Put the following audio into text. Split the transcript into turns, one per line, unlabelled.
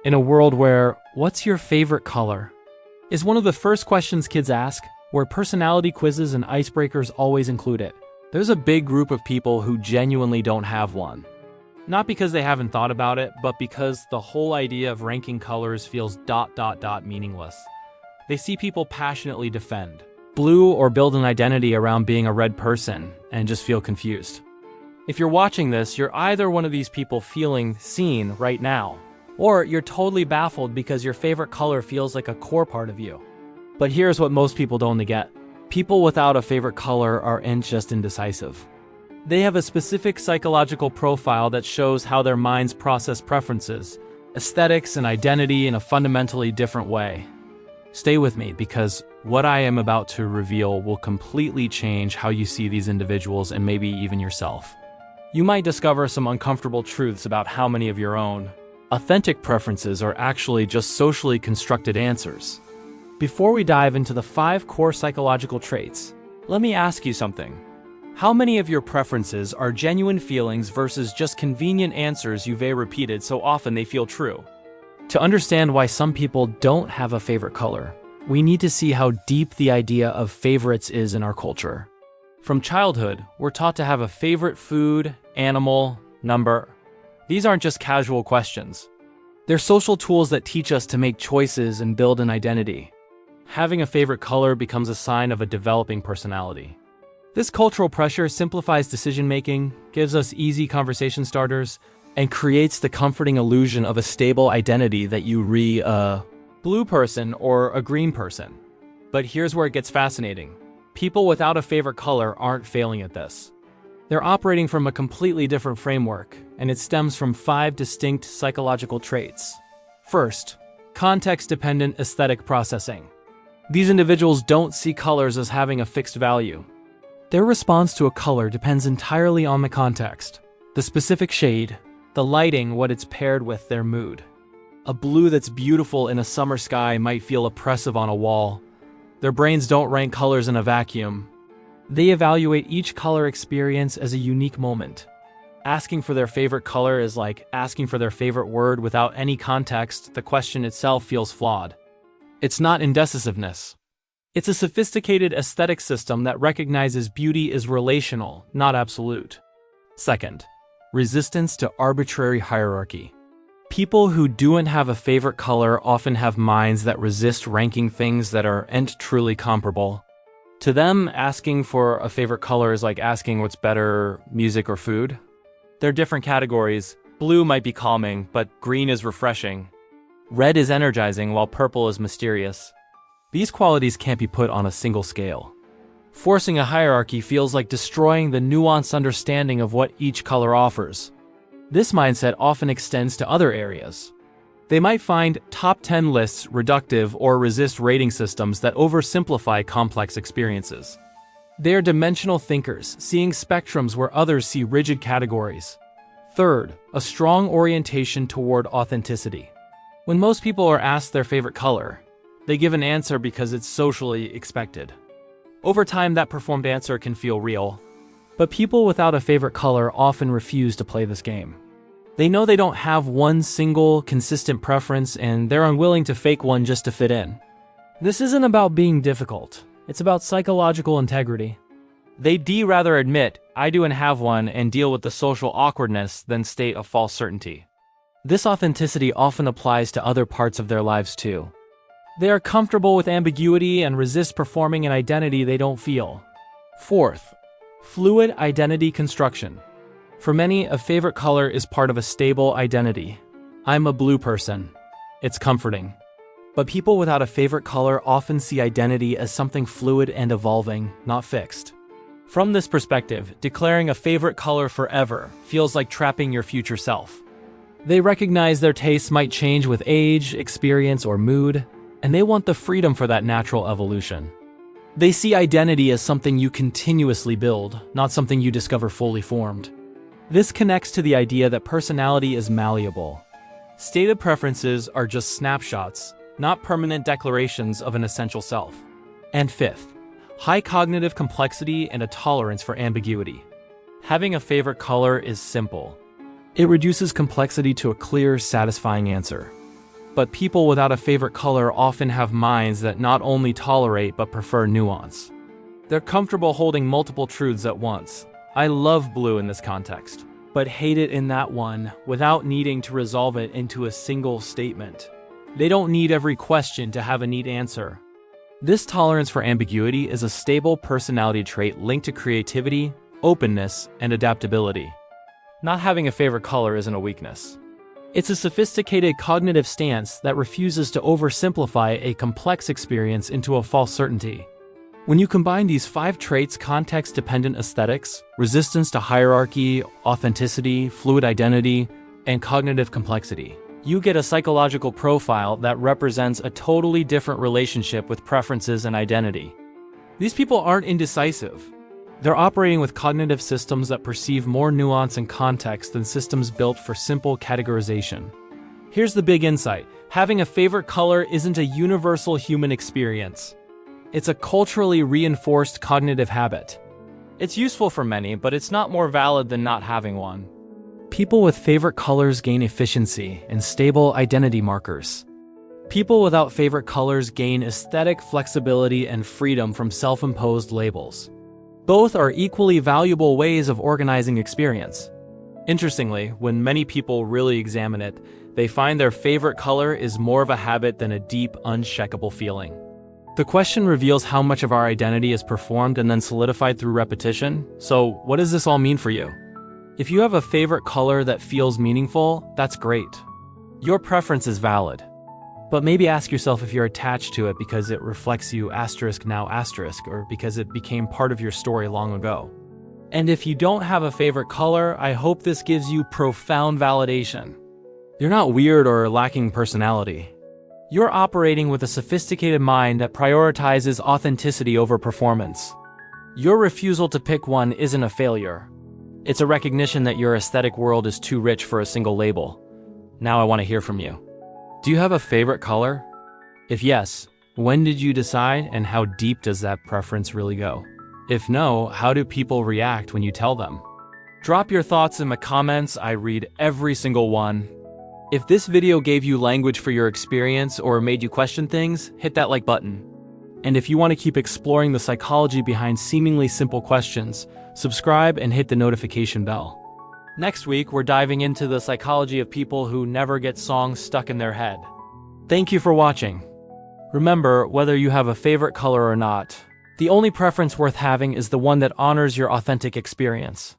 In a world where, "What's your favorite color?" is one of the first questions kids ask, where personality quizzes and icebreakers always include it, there's a big group of people who genuinely don't have one. Not because they haven't thought about it, but because the whole idea of ranking colors feels meaningless. They see people passionately defend blue or build an identity around being a red person and just feel confused. If you're watching this, you're either one of these people feeling seen right now, or you're totally baffled because your favorite color feels like a core part of you. But here's what most people don't get. People without a favorite color aren't just indecisive. They have a specific psychological profile that shows how their minds process preferences, aesthetics, and identity in a fundamentally different way. Stay with me, because what I am about to reveal will completely change how you see these individuals and maybe even yourself. You might discover some uncomfortable truths about how many of your own authentic preferences are actually just socially constructed answers. Before we dive into the 5 core psychological traits, let me ask you something. How many of your preferences are genuine feelings versus just convenient answers you've repeated so often they feel true? To understand why some people don't have a favorite color, we need to see how deep the idea of favorites is in our culture. From childhood, we're taught to have a favorite food, animal, number. These aren't just casual questions. They're social tools that teach us to make choices and build an identity. Having a favorite color becomes a sign of a developing personality. This cultural pressure simplifies decision-making, gives us easy conversation starters, and creates the comforting illusion of a stable identity that you a blue person or a green person. But here's where it gets fascinating. People without a favorite color aren't failing at this. They're operating from a completely different framework, and it stems from 5 distinct psychological traits. First, context-dependent aesthetic processing. These individuals don't see colors as having a fixed value. Their response to a color depends entirely on the context, the specific shade, the lighting, what it's paired with, their mood. A blue that's beautiful in a summer sky might feel oppressive on a wall. Their brains don't rank colors in a vacuum. They evaluate each color experience as a unique moment. Asking for their favorite color is like asking for their favorite word without any context. The question itself feels flawed. It's not indecisiveness. It's a sophisticated aesthetic system that recognizes beauty is relational, not absolute. Second, resistance to arbitrary hierarchy. People who don't have a favorite color often have minds that resist ranking things that aren't truly comparable. To them, asking for a favorite color is like asking what's better, music or food. They're different categories. Blue might be calming, but green is refreshing. Red is energizing, while purple is mysterious. These qualities can't be put on a single scale. Forcing a hierarchy feels like destroying the nuanced understanding of what each color offers. This mindset often extends to other areas. They might find top 10 lists reductive or resist rating systems that oversimplify complex experiences. They are dimensional thinkers, seeing spectrums where others see rigid categories. Third, a strong orientation toward authenticity. When most people are asked their favorite color, they give an answer because it's socially expected. Over time, that performed answer can feel real. But people without a favorite color often refuse to play this game. They know they don't have one single, consistent preference, and they're unwilling to fake one just to fit in. This isn't about being difficult. It's about psychological integrity. They'd rather admit, "I do and have one," and deal with the social awkwardness than state a false certainty. This authenticity often applies to other parts of their lives too. They are comfortable with ambiguity and resist performing an identity they don't feel. Fourth, fluid identity construction. For many, a favorite color is part of a stable identity. I'm a blue person. It's comforting. But people without a favorite color often see identity as something fluid and evolving, not fixed. From this perspective, declaring a favorite color forever feels like trapping your future self. They recognize their tastes might change with age, experience, or mood, and they want the freedom for that natural evolution. They see identity as something you continuously build, not something you discover fully formed. This connects to the idea that personality is malleable. Stated preferences are just snapshots, not permanent declarations of an essential self. And fifth, high cognitive complexity and a tolerance for ambiguity. Having a favorite color is simple. It reduces complexity to a clear, satisfying answer. But people without a favorite color often have minds that not only tolerate but prefer nuance. They're comfortable holding multiple truths at once. I love blue in this context, but hate it in that one without needing to resolve it into a single statement. They don't need every question to have a neat answer. This tolerance for ambiguity is a stable personality trait linked to creativity, openness, and adaptability. Not having a favorite color isn't a weakness. It's a sophisticated cognitive stance that refuses to oversimplify a complex experience into a false certainty. When you combine these 5 traits: context-dependent aesthetics, resistance to hierarchy, authenticity, fluid identity, and cognitive complexity, you get a psychological profile that represents a totally different relationship with preferences and identity. These people aren't indecisive. They're operating with cognitive systems that perceive more nuance and context than systems built for simple categorization. Here's the big insight: having a favorite color isn't a universal human experience. It's a culturally reinforced cognitive habit. It's useful for many, but it's not more valid than not having one. People with favorite colors gain efficiency and stable identity markers. People without favorite colors gain aesthetic flexibility and freedom from self-imposed labels. Both are equally valuable ways of organizing experience. Interestingly, when many people really examine it, they find their favorite color is more of a habit than a deep, uncheckable feeling. The question reveals how much of our identity is performed and then solidified through repetition. So, what does this all mean for you? If you have a favorite color that feels meaningful, that's great. Your preference is valid. But maybe ask yourself if you're attached to it because it reflects you *now*, or because it became part of your story long ago. And if you don't have a favorite color, I hope this gives you profound validation. You're not weird or lacking personality. You're operating with a sophisticated mind that prioritizes authenticity over performance. Your refusal to pick one isn't a failure. It's a recognition that your aesthetic world is too rich for a single label. Now I want to hear from you. Do you have a favorite color? If yes, when did you decide, and how deep does that preference really go? If no, how do people react when you tell them? Drop your thoughts in the comments. I read every single one. If this video gave you language for your experience or made you question things, hit that like button. And if you want to keep exploring the psychology behind seemingly simple questions, subscribe and hit the notification bell. Next week, we're diving into the psychology of people who never get songs stuck in their head. Thank you for watching. Remember, whether you have a favorite color or not, the only preference worth having is the one that honors your authentic experience.